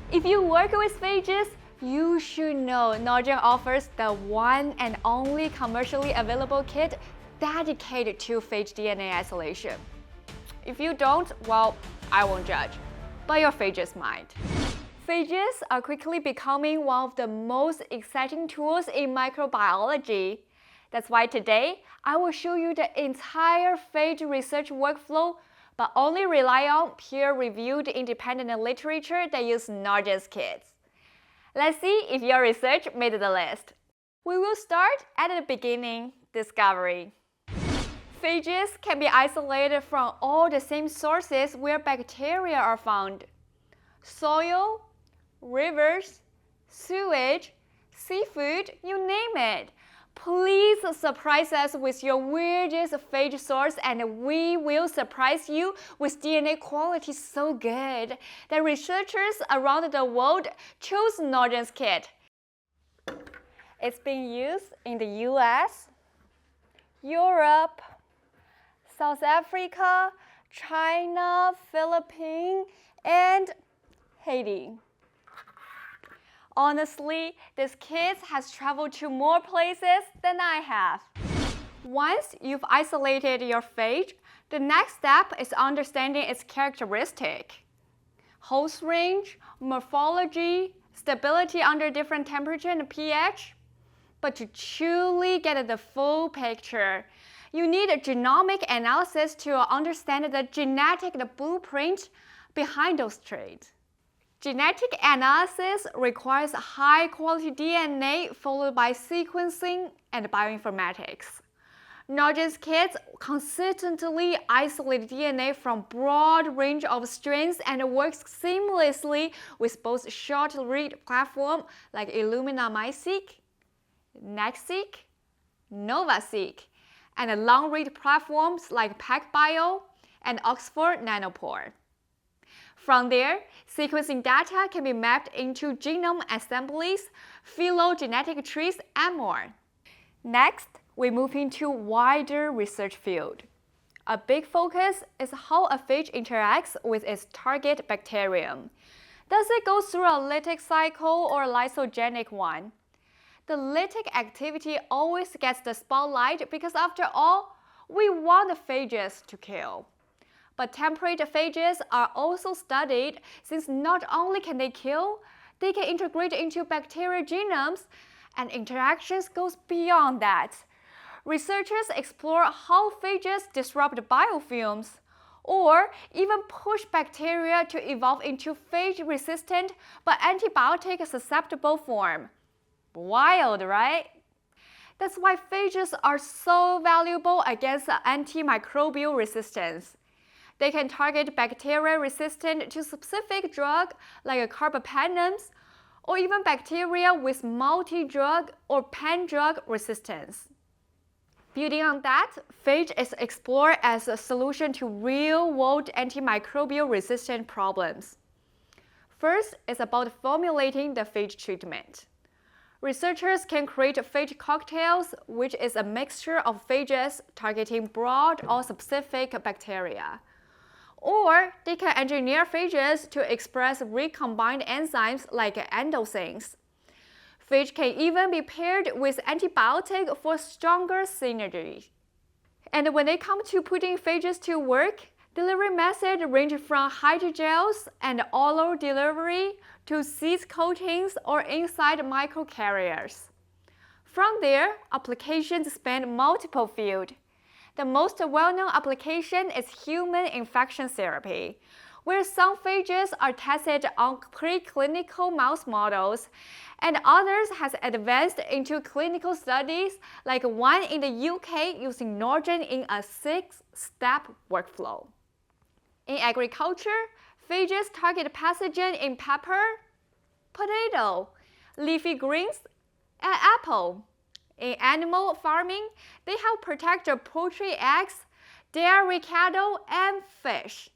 If you work with phages, you should know Norgen offers the one and only commercially available kit dedicated to phage DNA isolation. If you don't, well, I won't judge, but your phages might. Phages are quickly becoming one of the most exciting tools in microbiology. That's why today, I will show you the entire phage research workflow, but only rely on peer-reviewed independent literature that use Norgen's kits. Let's see if your research made the list. We will start at the beginning, discovery. Phages can be isolated from all the same sources where bacteria are found: soil, rivers, sewage, seafood, you name it. Please surprise us with your weirdest phage source and we will surprise you with DNA quality so good that researchers around the world chose Norgen's kit. It's being used in the US, Europe, South Africa, China, Philippines, and Haiti. Honestly, this kit has traveled to more places than I have. Once you've isolated your phage, the next step is understanding its characteristic: host range, morphology, stability under different temperature and pH. But to truly get the full picture, you need a genomic analysis to understand the genetic blueprint behind those traits. Genetic analysis requires high-quality DNA followed by sequencing and bioinformatics. Norgen's kits consistently isolate DNA from broad range of strains and works seamlessly with both short-read platforms like Illumina MySeq, NextSeq, NovaSeq, and long-read platforms like PacBio and Oxford Nanopore. From there, sequencing data can be mapped into genome assemblies, phylogenetic trees, and more. Next, we move into wider research field. A big focus is how a phage interacts with its target bacterium. Does it go through a lytic cycle or a lysogenic one? The lytic activity always gets the spotlight because after all, we want the phages to kill. But temperate phages are also studied since not only can they kill, they can integrate into bacterial genomes, and interactions goes beyond that. Researchers explore how phages disrupt biofilms, or even push bacteria to evolve into phage-resistant but antibiotic-susceptible form. Wild, right? That's why phages are so valuable against antimicrobial resistance. They can target bacteria resistant to specific drug like carbapenems, or even bacteria with multi-drug or pan-drug resistance. Building on that, phage is explored as a solution to real-world antimicrobial resistant problems. First is about formulating the phage treatment. Researchers can create phage cocktails, which is a mixture of phages targeting broad or specific bacteria. Or they can engineer phages to express recombined enzymes like endosins. Phage can even be paired with antibiotic for stronger synergy. And when they come to putting phages to work, delivery methods range from hydrogels and oral delivery to seed coatings or inside microcarriers. From there, applications span multiple fields. The most well-known application is human infection therapy, where some phages are tested on preclinical mouse models, and others has advanced into clinical studies, like one in the UK using Norgen in a 6-step workflow. In agriculture, phages target pathogen in pepper, potato, leafy greens, and apple. In animal farming, they help protect the poultry eggs, dairy cattle, and fish.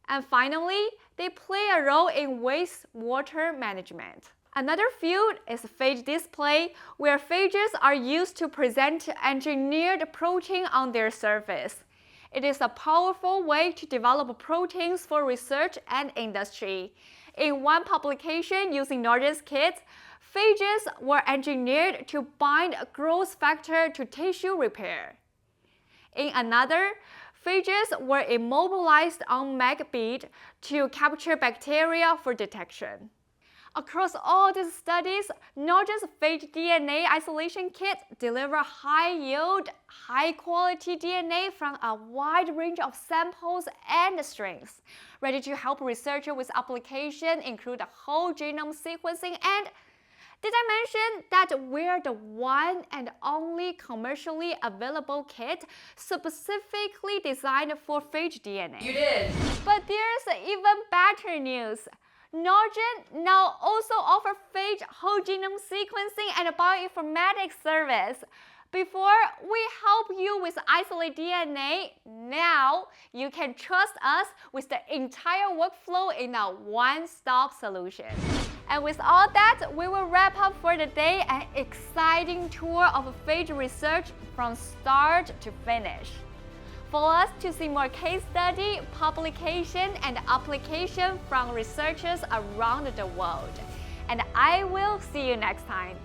And finally, they play a role in wastewater management. Another field is phage display, where phages are used to present engineered protein on their surface. It is a powerful way to develop proteins for research and industry. In one publication using Norgen's kits, phages were engineered to bind a growth factor to tissue repair. In another, phages were immobilized on mag bead to capture bacteria for detection. Across all these studies, Norgen's phage DNA isolation kits deliver high-yield, high-quality DNA from a wide range of samples and strains, ready to help researchers with applications include whole genome sequencing and did I mention that we're the one and only commercially available kit specifically designed for phage DNA? You did! But there's even better news. Norgen now also offers phage whole genome sequencing and bioinformatics service. Before we help you with isolate DNA, now you can trust us with the entire workflow in a one-stop solution. And with all that, we will wrap up for the day an exciting tour of phage research from start to finish. For us to see more case study, publication, and application from researchers around the world. And I will see you next time.